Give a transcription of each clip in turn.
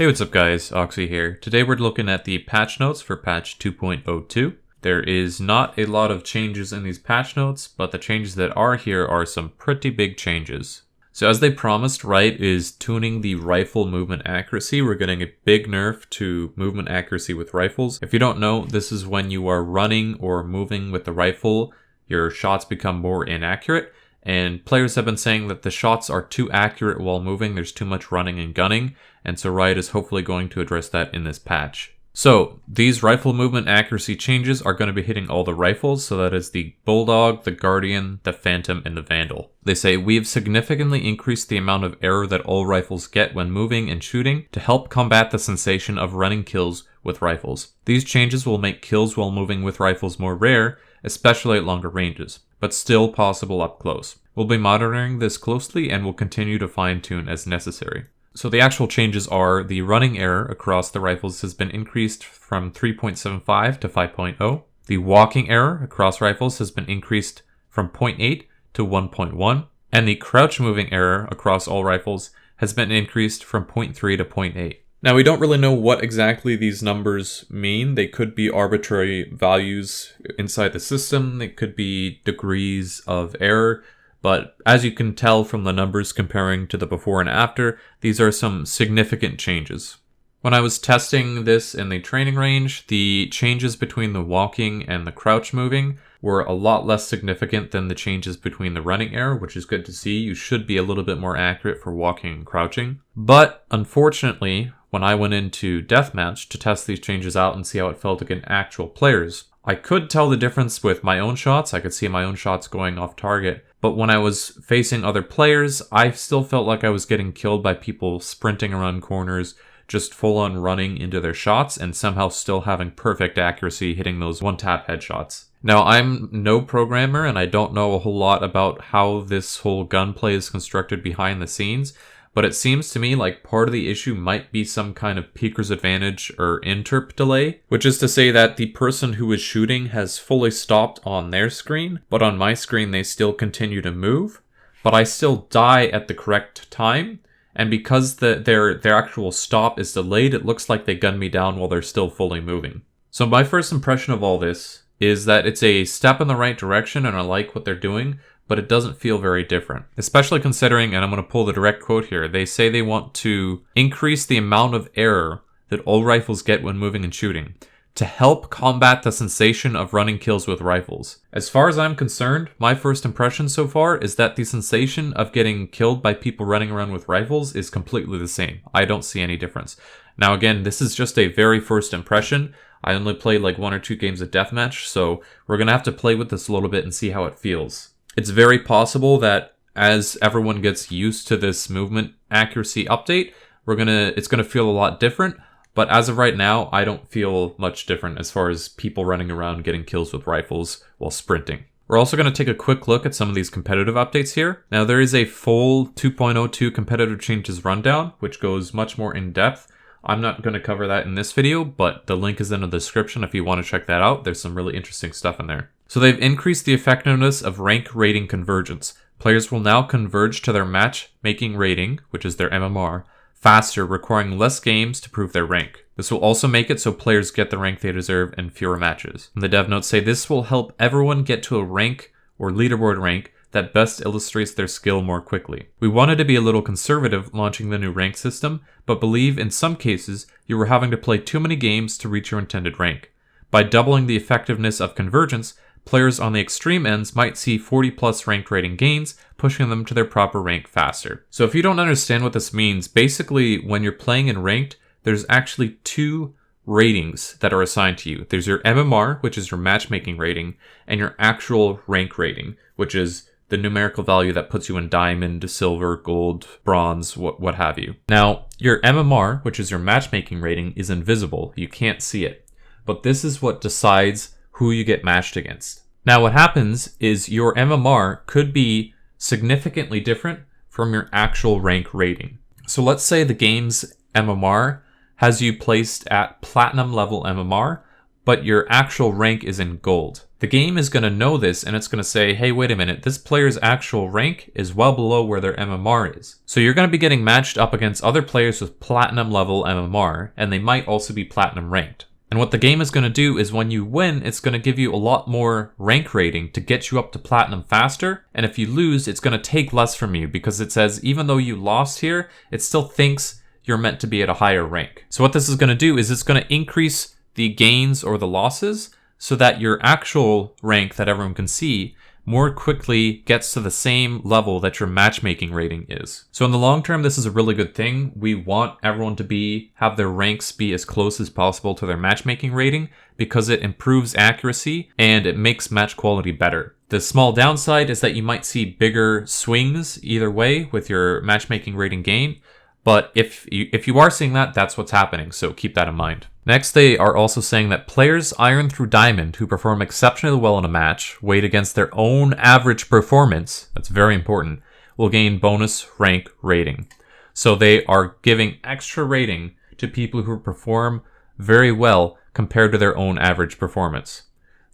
Hey, what's up guys, Oxy here. Today we're looking at the patch notes for patch 2.02. There is not a lot of changes in these patch notes, but the changes that are here are some pretty big changes. So as they promised, Riot is tuning the rifle movement accuracy. We're getting a big nerf to movement accuracy with rifles. If you don't know, this is when you are running or moving with the rifle, your shots become more inaccurate. And players have been saying that the shots are too accurate while moving, there's too much running and gunning, and so Riot is hopefully going to address that in this patch. So, these rifle movement accuracy changes are going to be hitting all the rifles, so that is the Bulldog, the Guardian, the Phantom, and the Vandal. They say, we have significantly increased the amount of error that all rifles get when moving and shooting to help combat the sensation of running kills with rifles. These changes will make kills while moving with rifles more rare, especially at longer ranges, but still possible up close. We'll be monitoring this closely and will continue to fine-tune as necessary. So the actual changes are the running error across the rifles has been increased from 3.75 to 5.0. The walking error across rifles has been increased from 0.8 to 1.1. And the crouch moving error across all rifles has been increased from 0.3 to 0.8. Now, we don't really know what exactly these numbers mean. They could be arbitrary values inside the system. They could be degrees of error. But as you can tell from the numbers comparing to the before and after, these are some significant changes. When I was testing this in the training range, the changes between the walking and the crouch moving were a lot less significant than the changes between the running error, which is good to see. You should be a little bit more accurate for walking and crouching. But unfortunately, when I went into Deathmatch to test these changes out and see how it felt against actual players, I could tell the difference with my own shots. I could see my own shots going off target. But when I was facing other players, I still felt like I was getting killed by people sprinting around corners, just full on running into their shots and somehow still having perfect accuracy hitting those one-tap headshots. Now, I'm no programmer and I don't know a whole lot about how this whole gunplay is constructed behind the scenes, but it seems to me like part of the issue might be some kind of peeker's advantage or interp delay, which is to say that the person who is shooting has fully stopped on their screen, but on my screen they still continue to move, but I still die at the correct time, and because their actual stop is delayed, it looks like they gun me down while they're still fully moving. So my first impression of all this is that it's a step in the right direction and I like what they're doing, but it doesn't feel very different. Especially considering, and I'm going to pull the direct quote here, they say they want to increase the amount of error that all rifles get when moving and shooting to help combat the sensation of running kills with rifles. As far as I'm concerned, my first impression so far is that the sensation of getting killed by people running around with rifles is completely the same. I don't see any difference. Now again, this is just a very first impression. I only played like 1 or 2 games of Deathmatch, so we're going to have to play with this a little bit and see how it feels. It's very possible that as everyone gets used to this movement accuracy update, it's gonna feel a lot different. But as of right now, I don't feel much different as far as people running around getting kills with rifles while sprinting. We're also going to take a quick look at some of these competitive updates here. Now, there is a full 2.02 competitive changes rundown, which goes much more in depth. I'm not going to cover that in this video, but the link is in the description if you want to check that out. There's some really interesting stuff in there. So they've increased the effectiveness of rank rating convergence. Players will now converge to their matchmaking rating, which is their MMR, faster, requiring less games to prove their rank. This will also make it so players get the rank they deserve in fewer matches. And the dev notes say this will help everyone get to a rank or leaderboard rank that best illustrates their skill more quickly. We wanted to be a little conservative launching the new rank system, but believe in some cases you were having to play too many games to reach your intended rank. By doubling the effectiveness of convergence, players on the extreme ends might see 40 plus ranked rating gains, pushing them to their proper rank faster. So if you don't understand what this means, basically when you're playing in ranked, there's actually 2 ratings that are assigned to you. There's your MMR, which is your matchmaking rating, and your actual rank rating, which is the numerical value that puts you in diamond, silver, gold, bronze, what have you. Now, your MMR, which is your matchmaking rating, is invisible. You can't see it. But this is what decides who you get matched against. Now what happens is your MMR could be significantly different from your actual rank rating. So let's say the game's MMR has you placed at platinum level MMR, but your actual rank is in gold. The game is going to know this, and it's going to say, hey, wait a minute, this player's actual rank is well below where their MMR is. So you're going to be getting matched up against other players with platinum level MMR, and they might also be platinum ranked. And what the game is going to do is when you win, it's going to give you a lot more rank rating to get you up to platinum faster. And if you lose, it's going to take less from you because it says even though you lost here, it still thinks you're meant to be at a higher rank. So what this is going to do is it's going to increase the gains or the losses so that your actual rank that everyone can see more quickly gets to the same level that your matchmaking rating is. So in the long term, this is a really good thing. We want everyone to have their ranks be as close as possible to their matchmaking rating because it improves accuracy and it makes match quality better. The small downside is that you might see bigger swings either way with your matchmaking rating gain. But if you are seeing that, that's what's happening, so keep that in mind. Next, they are also saying that players Iron through Diamond who perform exceptionally well in a match, weighed against their own average performance, that's very important, will gain bonus rank rating. So they are giving extra rating to people who perform very well compared to their own average performance.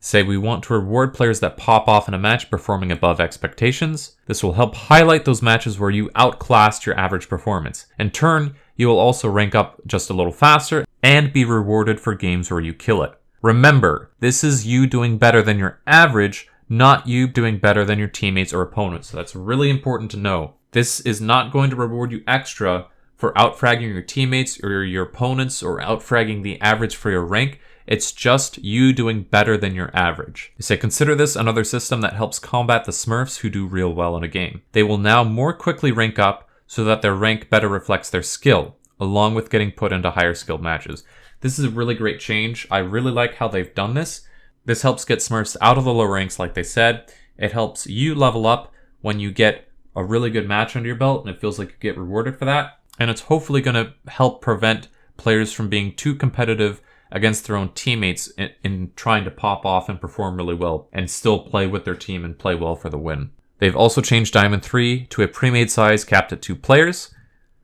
Say we want to reward players that pop off in a match performing above expectations. This will help highlight those matches where you outclassed your average performance. In turn, you will also rank up just a little faster and be rewarded for games where you kill it. Remember, this is you doing better than your average, not you doing better than your teammates or opponents. So that's really important to know. This is not going to reward you extra for outfragging your teammates or your opponents or outfragging the average for your rank. It's just you doing better than your average. They say consider this another system that helps combat the Smurfs who do real well in a game. They will now more quickly rank up so that their rank better reflects their skill, along with getting put into higher skilled matches. This is a really great change. I really like how they've done this. This helps get Smurfs out of the low ranks like they said. It helps you level up when you get a really good match under your belt and it feels like you get rewarded for that. And it's hopefully going to help prevent players from being too competitive against their own teammates in trying to pop off and perform really well and still play with their team and play well for the win. They've also changed Diamond 3 to a pre-made size capped at 2 players.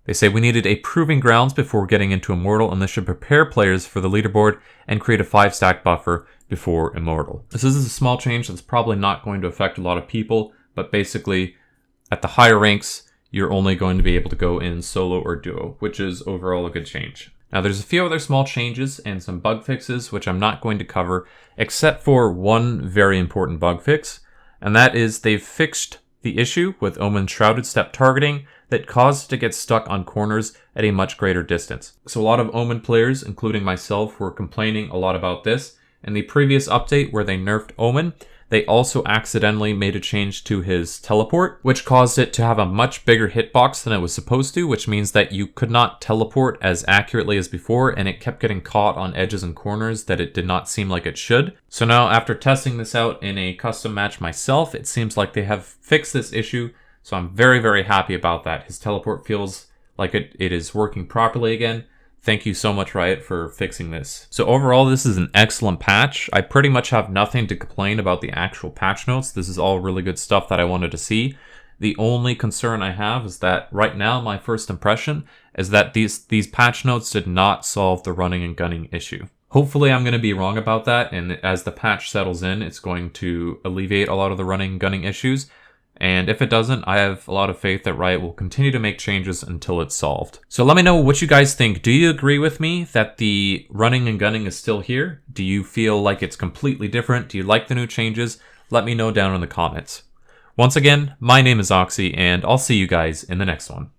They say we needed a proving grounds before getting into Immortal, and this should prepare players for the leaderboard and create a 5-stack buffer before Immortal. This is a small change that's probably not going to affect a lot of people, but basically at the higher ranks, you're only going to be able to go in solo or duo, which is overall a good change. Now there's a few other small changes and some bug fixes, which I'm not going to cover, except for one very important bug fix, and that is they've fixed the issue with Omen's Shrouded step targeting that caused it to get stuck on corners at a much greater distance. So a lot of Omen players, including myself, were complaining a lot about this. In the previous update where they nerfed Omen, they also accidentally made a change to his teleport, which caused it to have a much bigger hitbox than it was supposed to, which means that you could not teleport as accurately as before, and it kept getting caught on edges and corners that it did not seem like it should. So now, after testing this out in a custom match myself, it seems like they have fixed this issue, so I'm very, very happy about that. His teleport feels like it is working properly again. Thank you so much, Riot, for fixing this. So overall, this is an excellent patch. I pretty much have nothing to complain about the actual patch notes. This is all really good stuff that I wanted to see. The only concern I have is that right now, my first impression is that these patch notes did not solve the running and gunning issue. Hopefully, I'm going to be wrong about that, and as the patch settles in, it's going to alleviate a lot of the running and gunning issues. And if it doesn't, I have a lot of faith that Riot will continue to make changes until it's solved. So let me know what you guys think. Do you agree with me that the running and gunning is still here? Do you feel like it's completely different? Do you like the new changes? Let me know down in the comments. Once again, my name is Oxy, and I'll see you guys in the next one.